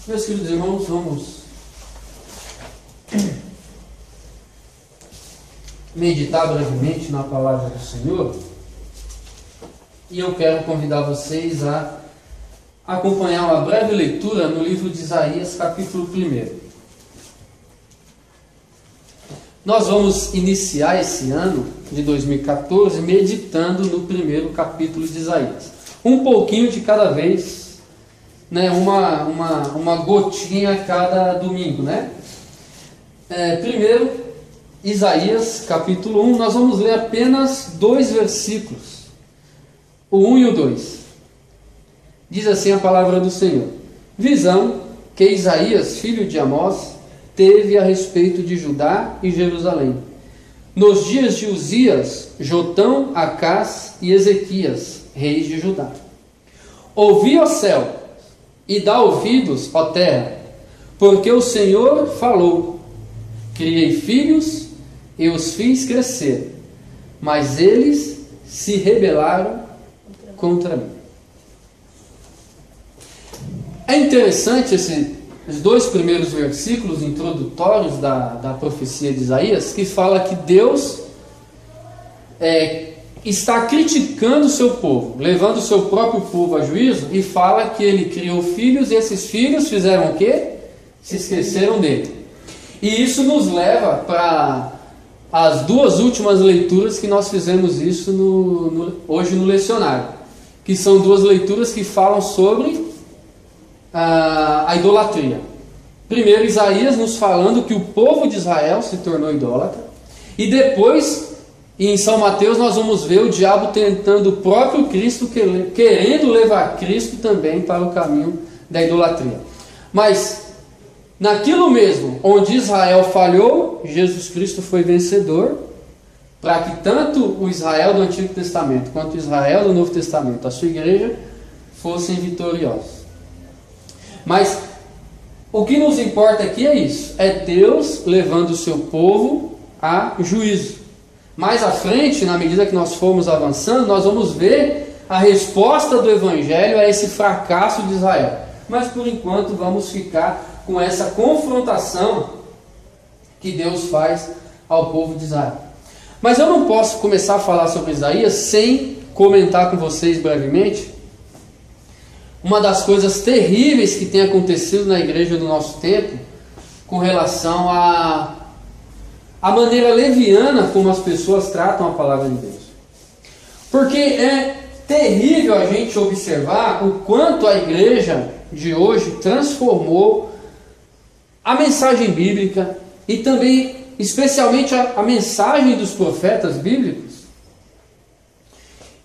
Meus queridos irmãos, vamos meditar brevemente na palavra do Senhor. E eu quero convidar vocês a acompanhar uma breve leitura no livro de Isaías, capítulo 1. Nós vamos iniciar esse ano de 2014 meditando no primeiro capítulo de Isaías. Um pouquinho de cada vez, né? Uma gotinha a cada domingo, né? Primeiro, Isaías, capítulo 1, nós vamos ler apenas 2 versículos, o 1 e o 2. Diz assim a palavra do Senhor: visão que Isaías, filho de Amós, teve a respeito de Judá e Jerusalém, nos dias de Uzias, Jotão, Acás e Ezequias, reis de Judá. Ouvi, ó céu, e dá ouvidos, ó terra, porque o Senhor falou. Criei filhos e os fiz crescer, mas eles se rebelaram contra mim. É interessante os 2 primeiros versículos introdutórios da profecia de Isaías, que fala que Deus está criticando o seu povo, levando o seu próprio povo a juízo, e fala que ele criou filhos e esses filhos fizeram o quê? Se esqueceram dele. E isso nos leva para as 2 últimas leituras que nós fizemos isso hoje no lecionário, que são 2 leituras que falam sobre a idolatria. Primeiro, Isaías nos falando que o povo de Israel se tornou idólatra, e depois, em São Mateus, nós vamos ver o diabo tentando o próprio Cristo, querendo levar Cristo também para o caminho da idolatria. Mas naquilo mesmo onde Israel falhou, Jesus Cristo foi vencedor, para que tanto o Israel do Antigo Testamento quanto o Israel do Novo Testamento, a sua igreja, fossem vitoriosos. Mas o que nos importa aqui é isso: é Deus levando o seu povo a juízo. Mais à frente, na medida que nós formos avançando, nós vamos ver a resposta do Evangelho a esse fracasso de Israel. Mas por enquanto vamos ficar com essa confrontação que Deus faz ao povo de Israel. Mas eu não posso começar a falar sobre Isaías sem comentar com vocês brevemente uma das coisas terríveis que tem acontecido na igreja do nosso tempo com relação à maneira leviana como as pessoas tratam a palavra de Deus. Porque é terrível a gente observar o quanto a igreja de hoje transformou a mensagem bíblica e também, especialmente, a mensagem dos profetas bíblicos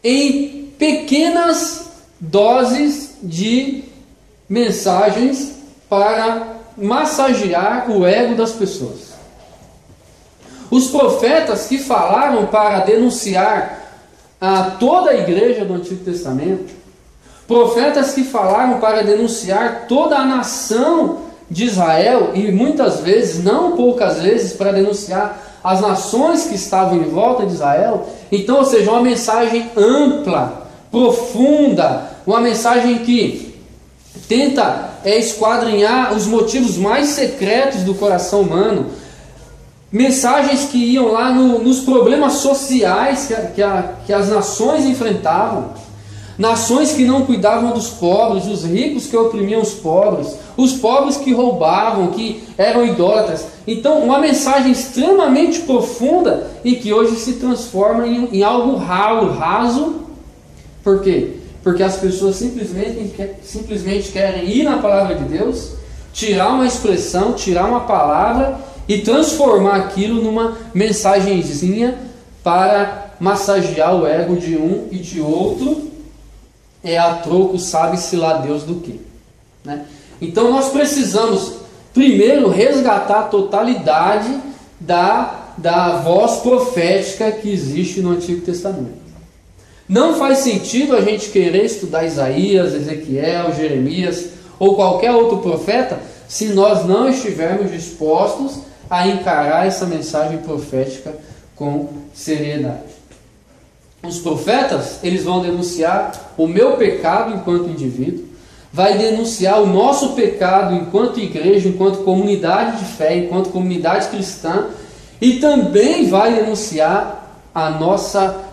em pequenas doses de mensagens para massagear o ego das pessoas. Os profetas que falaram para denunciar a toda a igreja do Antigo Testamento, profetas que falaram para denunciar toda a nação de Israel, e muitas vezes, não poucas vezes, para denunciar as nações que estavam em volta de Israel. Então, ou seja, uma mensagem ampla, profunda, uma mensagem que tenta esquadrinhar os motivos mais secretos do coração humano, mensagens que iam lá nos problemas sociais que as nações enfrentavam, nações que não cuidavam dos pobres, os ricos que oprimiam os pobres que roubavam, que eram idólatras. Então, uma mensagem extremamente profunda e que hoje se transforma em algo raso. Por quê? Porque as pessoas simplesmente querem ir na palavra de Deus, tirar uma expressão, tirar uma palavra e transformar aquilo numa mensagenzinha para massagear o ego de um e de outro, a troco sabe-se lá Deus do que, né? Então nós precisamos primeiro resgatar a totalidade da voz profética que existe no Antigo Testamento. Não faz sentido a gente querer estudar Isaías, Ezequiel, Jeremias ou qualquer outro profeta se nós não estivermos dispostos a encarar essa mensagem profética com seriedade. Os profetas, eles vão denunciar o meu pecado enquanto indivíduo, vai denunciar o nosso pecado enquanto igreja, enquanto comunidade de fé, enquanto comunidade cristã, e também vai denunciar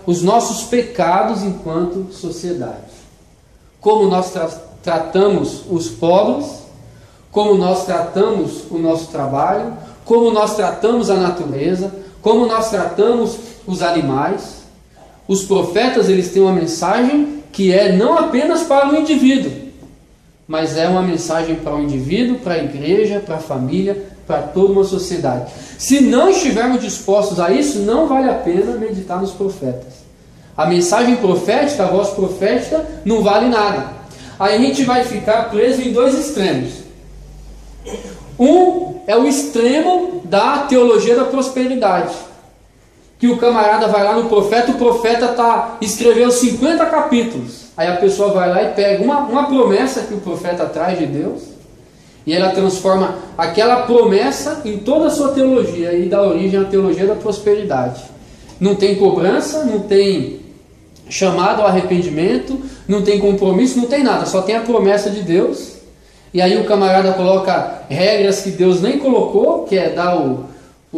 os nossos pecados enquanto sociedade. Como nós tratamos os pobres, como nós tratamos o nosso trabalho, como nós tratamos a natureza, como nós tratamos os animais. Os profetas, eles têm uma mensagem que é não apenas para o indivíduo, mas é uma mensagem para o indivíduo, para a igreja, para a família, para toda uma sociedade. Se não estivermos dispostos a isso, não vale a pena meditar nos profetas. A mensagem profética, a voz profética, não vale nada. Aí a gente vai ficar preso em dois extremos. Um é o extremo da teologia da prosperidade, que o camarada vai lá no profeta, o profeta escreveu 50 capítulos. Aí a pessoa vai lá e pega uma promessa que o profeta traz de Deus, e ela transforma aquela promessa em toda a sua teologia, e dá origem à teologia da prosperidade. Não tem cobrança, não tem chamado ao arrependimento, não tem compromisso, não tem nada, só tem a promessa de Deus. E aí o camarada coloca regras que Deus nem colocou, que é dar o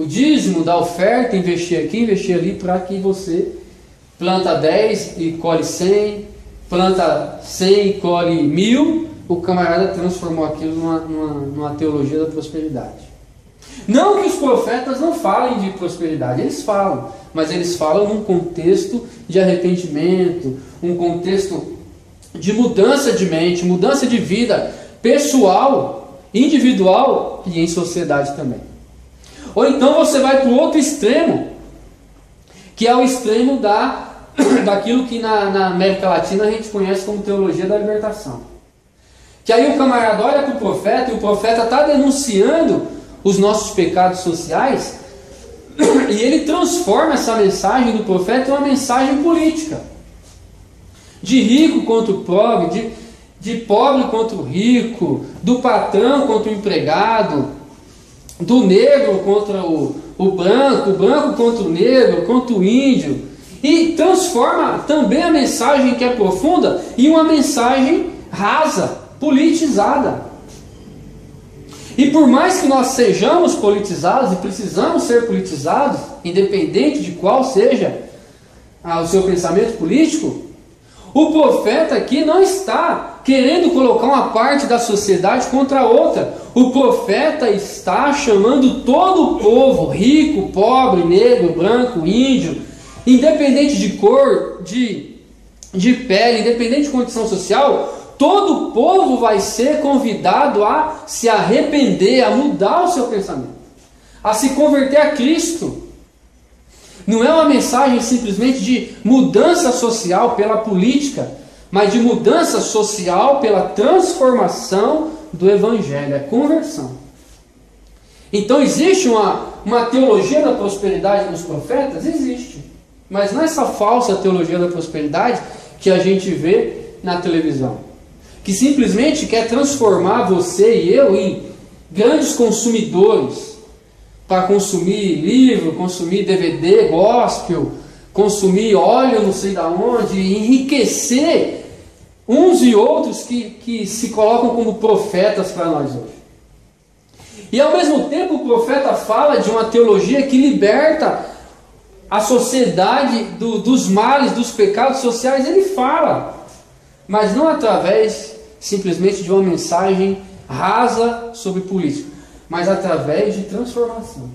dízimo, dar oferta, investir aqui, investir ali, para que você planta 10 e colhe 100, planta 100 e colhe 1000. O camarada transformou aquilo numa teologia da prosperidade. Não que os profetas não falem de prosperidade, eles falam, mas eles falam num contexto de arrependimento, um contexto de mudança de mente, mudança de vida pessoal, individual e em sociedade também. Ou então você vai para o outro extremo, que é o extremo daquilo que na América Latina a gente conhece como teologia da libertação. Que aí o camarada olha para o profeta, e o profeta está denunciando os nossos pecados sociais, e ele transforma essa mensagem do profeta em uma mensagem política. De rico contra o pobre, de pobre contra o rico, do patrão contra o empregado, do negro contra o branco contra o negro, contra o índio. E transforma também a mensagem que é profunda em uma mensagem rasa, politizada. E por mais que nós sejamos politizados, e precisamos ser politizados, independente de qual seja o seu pensamento político, o profeta aqui não está querendo colocar uma parte da sociedade contra a outra. O profeta está chamando todo o povo, rico, pobre, negro, branco, índio, independente de cor, de pele, independente de condição social. Todo o povo vai ser convidado a se arrepender, a mudar o seu pensamento, a se converter a Cristo. Não é uma mensagem simplesmente de mudança social pela política, mas de mudança social pela transformação do Evangelho, é conversão. Então existe uma teologia da prosperidade nos profetas? Existe. Mas não é essa falsa teologia da prosperidade que a gente vê na televisão, que simplesmente quer transformar você e eu em grandes consumidores, para consumir livro, consumir DVD, gospel, consumir óleo não sei da onde, enriquecer uns e outros que se colocam como profetas para nós hoje. E ao mesmo tempo o profeta fala de uma teologia que liberta a sociedade dos males, dos pecados sociais. Ele fala, mas não através simplesmente de uma mensagem rasa sobre política, mas através de transformação.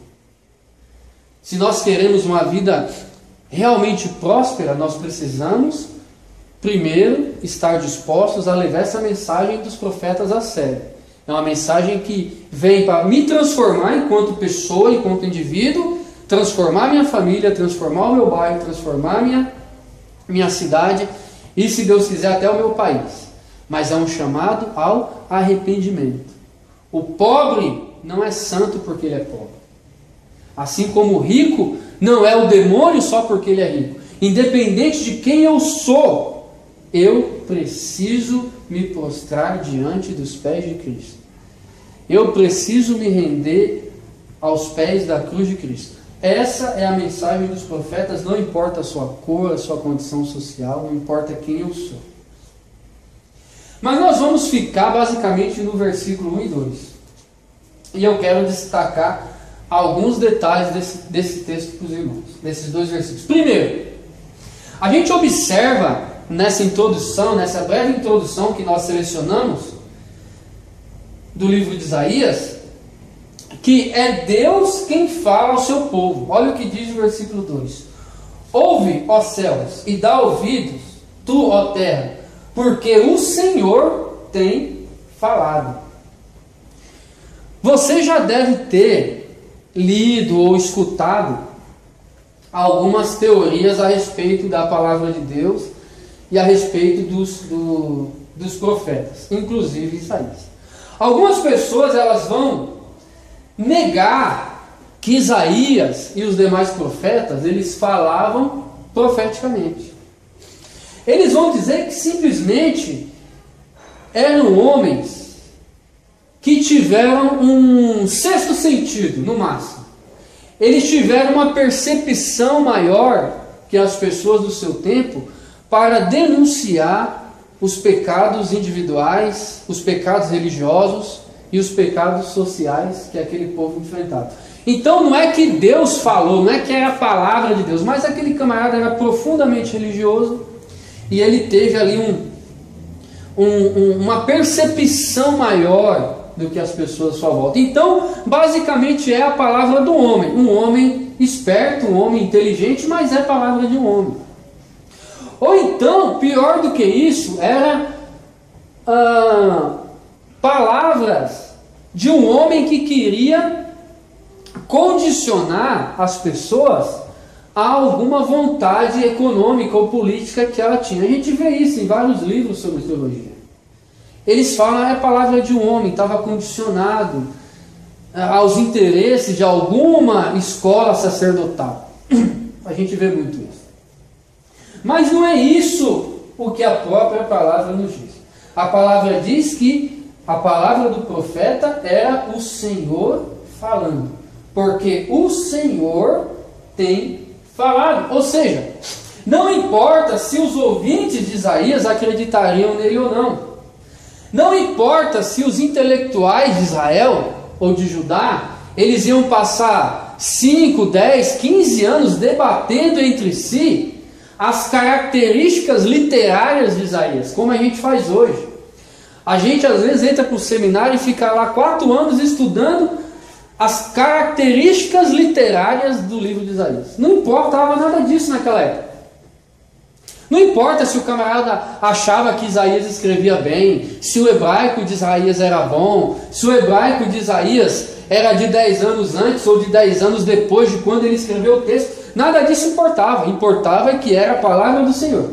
Se nós queremos uma vida realmente próspera, nós precisamos primeiro estar dispostos a levar essa mensagem dos profetas a sério. É uma mensagem que vem para me transformar enquanto pessoa, enquanto indivíduo, transformar minha família, transformar o meu bairro, transformar minha cidade e, se Deus quiser, até o meu país. Mas é um chamado ao arrependimento. O pobre não é santo porque ele é pobre. Assim como o rico não é o demônio só porque ele é rico. Independente de quem eu sou, eu preciso me prostrar diante dos pés de Cristo. Eu preciso me render aos pés da cruz de Cristo. Essa é a mensagem dos profetas, não importa a sua cor, a sua condição social, não importa quem eu sou. Mas nós vamos ficar basicamente no versículo 1 e 2. E eu quero destacar alguns detalhes desse texto para os irmãos, desses dois versículos. Primeiro, a gente observa nessa introdução, nessa breve introdução que nós selecionamos do livro de Isaías, que é Deus quem fala ao seu povo. Olha o que diz o versículo 2: ouve, ó céus, e dá ouvidos, tu, ó terra, porque o Senhor tem falado. Você já deve ter lido ou escutado algumas teorias a respeito da palavra de Deus e a respeito dos profetas, inclusive Isaías. Algumas pessoas elas vão negar que Isaías e os demais profetas eles falavam profeticamente. Eles vão dizer que simplesmente eram homens que tiveram um sexto sentido, no máximo. Eles tiveram uma percepção maior que as pessoas do seu tempo para denunciar os pecados individuais, os pecados religiosos e os pecados sociais que aquele povo enfrentava. Então não é que Deus falou, não é que era a palavra de Deus, mas aquele camarada era profundamente religioso e ele teve ali uma percepção maior do que as pessoas à sua volta. Então, basicamente é a palavra do homem. Um homem esperto, um homem inteligente, mas é a palavra de um homem. Ou então, pior do que isso, era palavras de um homem que queria condicionar as pessoas a alguma vontade econômica ou política que ela tinha. A gente vê isso em vários livros sobre teologia. Eles falam, é a palavra de um homem, estava condicionado aos interesses de alguma escola sacerdotal. A gente vê muito isso. Mas não é isso o que a própria palavra nos diz. A palavra diz que a palavra do profeta era o Senhor falando. Porque o Senhor tem falado. Ou seja, não importa se os ouvintes de Isaías acreditariam nele ou não. Não importa se os intelectuais de Israel ou de Judá, eles iam passar 5, 10, 15 anos debatendo entre si as características literárias de Isaías, como a gente faz hoje. A gente às vezes entra para o seminário e fica lá 4 anos estudando as características literárias do livro de Isaías. Não importava nada disso naquela época. Não importa se o camarada achava que Isaías escrevia bem, se o hebraico de Isaías era bom, se o hebraico de Isaías era de 10 anos antes ou de 10 anos depois de quando ele escreveu o texto. Nada disso importava. Importava que era a palavra do Senhor.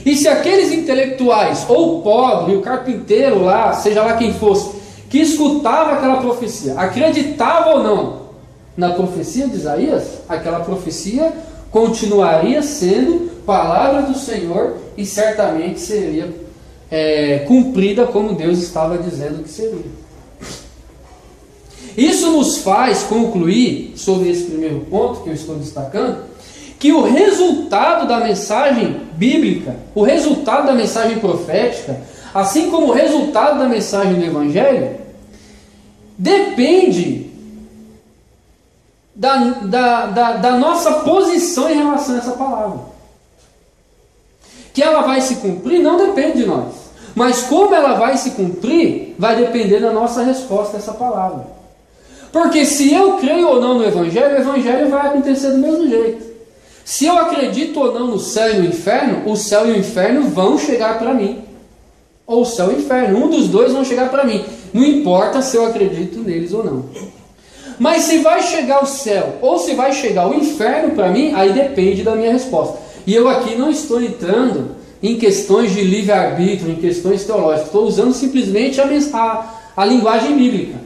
E se aqueles intelectuais, ou o pobre, o carpinteiro lá, seja lá quem fosse, que escutava aquela profecia, acreditava ou não na profecia de Isaías, aquela profecia continuaria sendo palavra do Senhor e certamente seria cumprida como Deus estava dizendo que seria. Isso nos faz concluir sobre esse primeiro ponto que eu estou destacando, que o resultado da mensagem bíblica, o resultado da mensagem profética, assim como o resultado da mensagem do Evangelho, depende da nossa posição em relação a essa palavra. Que ela vai se cumprir não depende de nós, mas como ela vai se cumprir vai depender da nossa resposta a essa palavra. Porque se eu creio ou não no Evangelho, o Evangelho vai acontecer do mesmo jeito. Se eu acredito ou não no céu e no inferno, o céu e o inferno vão chegar para mim. Ou o céu e o inferno, um dos dois vão chegar para mim. Não importa se eu acredito neles ou não. Mas se vai chegar o céu ou se vai chegar o inferno para mim, aí depende da minha resposta. E eu aqui não estou entrando em questões de livre-arbítrio, em questões teológicas. Estou usando simplesmente a linguagem bíblica.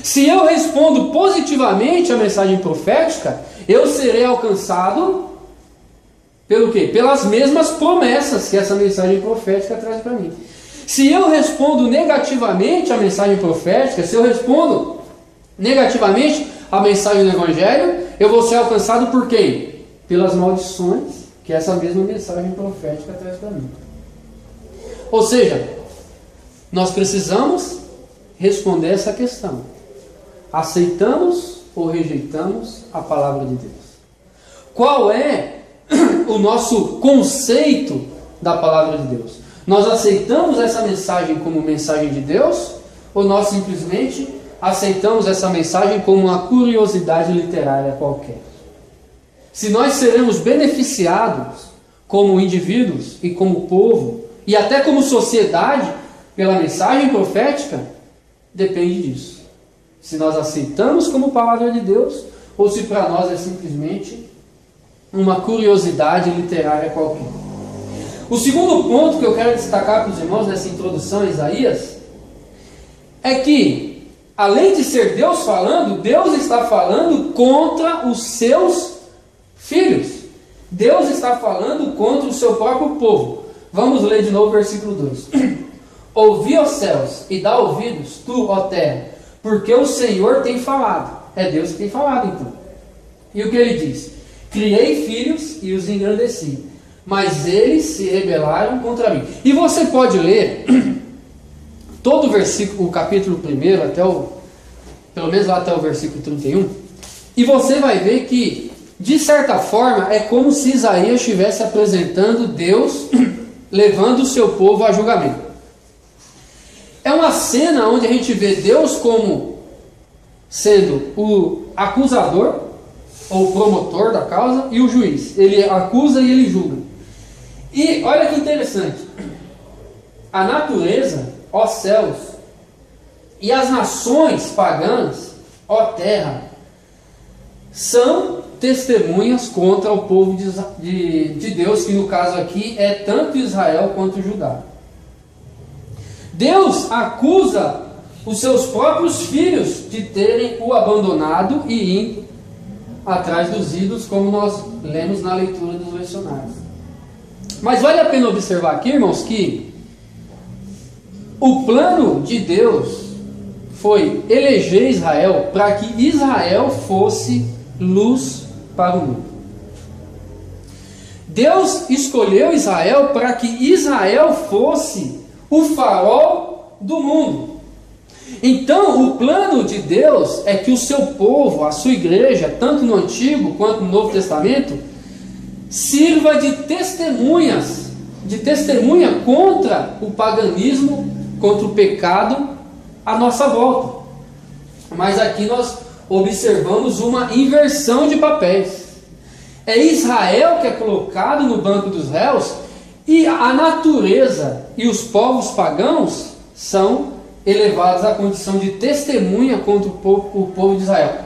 Se eu respondo positivamente à mensagem profética, eu serei alcançado pelo quê? Pelas mesmas promessas que essa mensagem profética traz para mim. Se eu respondo negativamente à mensagem profética, se eu respondo negativamente à mensagem do Evangelho, eu vou ser alcançado por quem? Pelas maldições que essa mesma mensagem profética traz para mim. Ou seja, nós precisamos responder essa questão: aceitamos ou rejeitamos a palavra de Deus? Qual é o nosso conceito da palavra de Deus? Nós aceitamos essa mensagem como mensagem de Deus, ou nós simplesmente aceitamos essa mensagem como uma curiosidade literária qualquer? Se nós seremos beneficiados como indivíduos e como povo, e até como sociedade, pela mensagem profética, depende disso. Se nós aceitamos como palavra de Deus, ou se para nós é simplesmente uma curiosidade literária qualquer. O segundo ponto que eu quero destacar para os irmãos nessa introdução a Isaías é que, além de ser Deus falando, Deus está falando contra os seus filhos. Deus está falando contra o seu próprio povo. Vamos ler de novo o versículo 2. Ouvi, ó céus, e dá ouvidos, tu, ó terra, porque o Senhor tem falado. É Deus que tem falado, então. E o que ele diz? Criei filhos e os engrandeci, mas eles se rebelaram contra mim. E você pode ler todo o versículo, o capítulo 1, até pelo menos lá até o versículo 31, e você vai ver que, de certa forma, é como se Isaías estivesse apresentando Deus levando o seu povo a julgamento. É uma cena onde a gente vê Deus como sendo o acusador, ou promotor da causa, e o juiz. Ele acusa e ele julga. E olha que interessante: a natureza, ó céus, e as nações pagãs, ó terra, são testemunhas contra o povo de Deus, que no caso aqui é tanto Israel quanto Judá. Deus acusa os seus próprios filhos de terem o abandonado e indo atrás dos ídolos, como nós lemos na leitura dos versionários. Mas vale a pena observar aqui, irmãos, que o plano de Deus foi eleger Israel para que Israel fosse luz para o mundo. Deus escolheu Israel para que Israel fosse o farol do mundo. Então, o plano de Deus é que o seu povo, a sua igreja, tanto no Antigo quanto no Novo Testamento, sirva de testemunha contra o paganismo, contra o pecado à nossa volta. Mas aqui nós observamos uma inversão de papéis. É Israel que é colocado no banco dos réus, e a natureza e os povos pagãos são elevados à condição de testemunha contra o povo de Israel.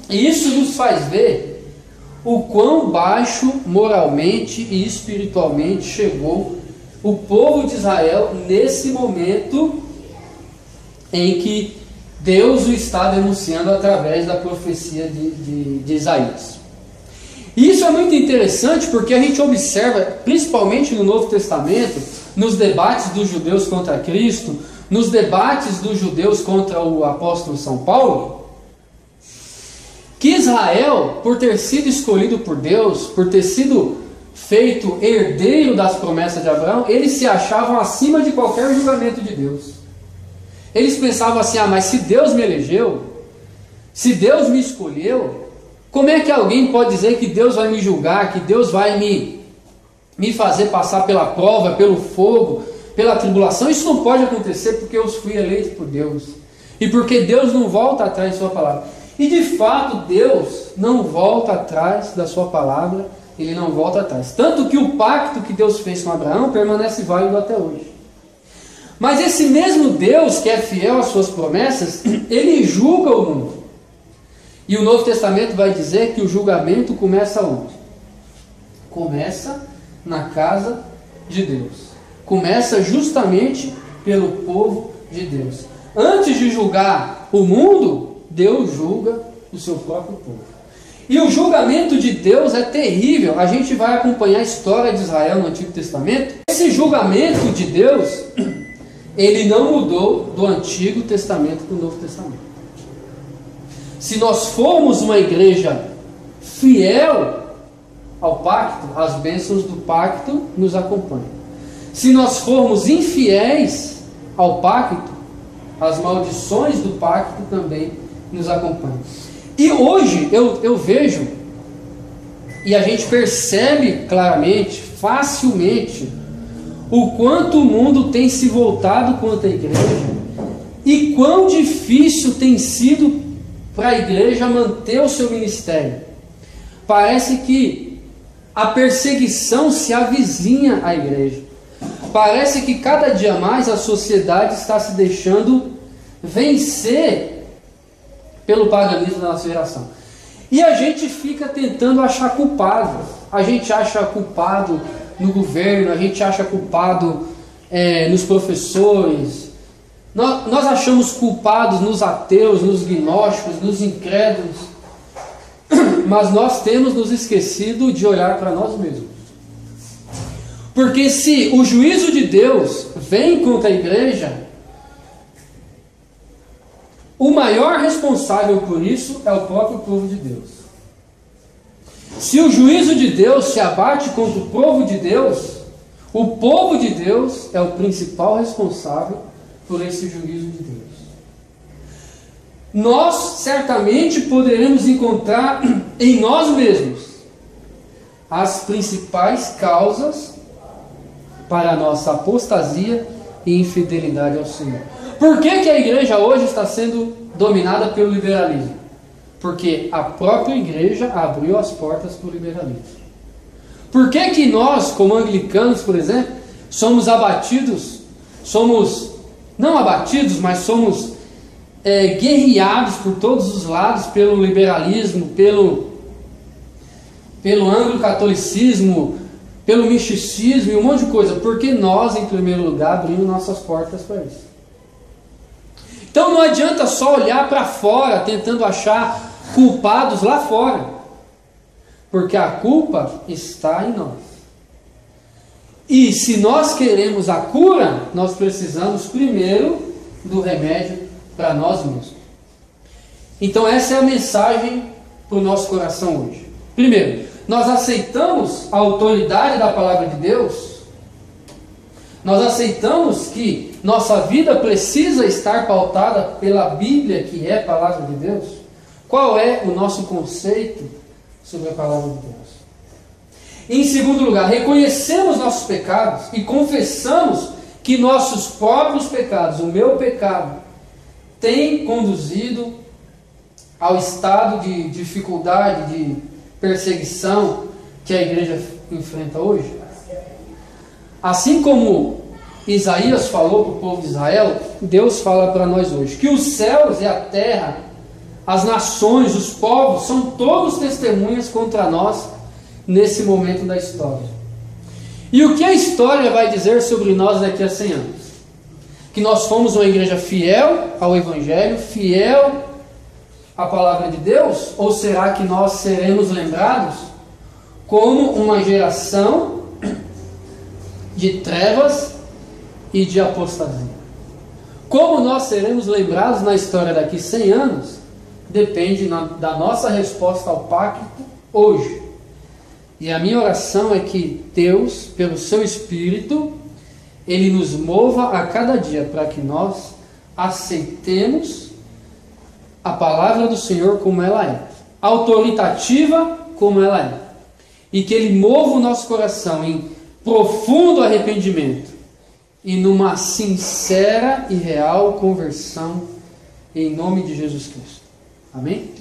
E isso nos faz ver o quão baixo moralmente e espiritualmente chegou o povo de Israel nesse momento em que Deus o está denunciando através da profecia de Isaías. E isso é muito interessante porque a gente observa, principalmente no Novo Testamento, nos debates dos judeus contra Cristo, nos debates dos judeus contra o apóstolo São Paulo, que Israel, por ter sido escolhido por Deus, por ter sido feito herdeiro das promessas de Abraão, eles se achavam acima de qualquer julgamento de Deus. Eles pensavam assim: mas se Deus me elegeu, se Deus me escolheu, como é que alguém pode dizer que Deus vai me julgar, que Deus vai me fazer passar pela prova, pelo fogo, pela tribulação? Isso não pode acontecer porque eu fui eleito por Deus, e porque Deus não volta atrás de sua palavra. E de fato Deus não volta atrás da sua palavra, ele não volta atrás. Tanto que o pacto que Deus fez com Abraão permanece válido até hoje. Mas esse mesmo Deus que é fiel às suas promessas, ele julga o mundo. E o Novo Testamento vai dizer que o julgamento começa onde? Começa na casa de Deus. Começa justamente pelo povo de Deus. Antes de julgar o mundo, Deus julga o seu próprio povo. E o julgamento de Deus é terrível. A gente vai acompanhar a história de Israel no Antigo Testamento. Esse julgamento de Deus, ele não mudou do Antigo Testamento para o Novo Testamento. Se nós formos uma igreja fiel ao pacto, as bênçãos do pacto nos acompanham. se nós formos infiéis ao pacto, as maldições do pacto também nos acompanham. E hoje eu vejo, e a gente percebe claramente, facilmente, o quanto o mundo tem se voltado contra a igreja e quão difícil tem sido para a igreja manter o seu ministério. Parece que a perseguição se avizinha à igreja. Parece que cada dia mais a sociedade está se deixando vencer pelo paganismo da nossa geração. E a gente fica tentando achar culpado. A gente acha culpado no governo, a gente acha culpado nos professores. Nós achamos culpados nos ateus, nos gnósticos, nos incrédulos. Mas nós temos nos esquecido de olhar para nós mesmos. Porque se o juízo de Deus vem contra a igreja, o maior responsável por isso é o próprio povo de Deus. Se o juízo de Deus se abate contra o povo de Deus, o povo de Deus é o principal responsável por esse juízo de Deus. Nós certamente poderemos encontrar em nós mesmos as principais causas para a nossa apostasia e infidelidade ao Senhor. Por que a igreja hoje está sendo dominada pelo liberalismo? Porque a própria igreja abriu as portas para o liberalismo. Por que nós, como anglicanos, por exemplo, somos abatidos, não abatidos, mas somos guerreados por todos os lados pelo liberalismo, pelo anglo-catolicismo, pelo misticismo e um monte de coisa? Porque nós, em primeiro lugar, abrimos nossas portas para isso. Então não adianta só olhar para fora tentando achar culpados lá fora, porque a culpa está em nós. E se nós queremos a cura, nós precisamos primeiro do remédio para nós mesmos. Então essa é a mensagem para o nosso coração hoje. Primeiro, nós aceitamos a autoridade da palavra de Deus. Nós aceitamos que nossa vida precisa estar pautada pela Bíblia, que é a palavra de Deus. Qual é o nosso conceito sobre a palavra de Deus? Em segundo lugar, reconhecemos nossos pecados e confessamos que nossos próprios pecados, o meu pecado, tem conduzido ao estado de dificuldade, de perseguição que a igreja enfrenta hoje. Assim como Isaías falou para o povo de Israel, Deus fala para nós hoje que os céus e a terra, as nações, os povos, são todos testemunhas contra nós nesse momento da história. E o que a história vai dizer sobre nós daqui a 100 anos? Que nós fomos uma igreja fiel ao Evangelho, fiel à palavra de Deus? Ou será que nós seremos lembrados como uma geração de trevas e de apostasia? Como nós seremos lembrados na história daqui 100 anos, depende da nossa resposta ao pacto hoje. E a minha oração é que Deus, pelo seu Espírito, Ele nos mova a cada dia para que nós aceitemos a palavra do Senhor como ela é, autoritativa como ela é, e que Ele mova o nosso coração em profundo arrependimento e numa sincera e real conversão em nome de Jesus Cristo. Amém?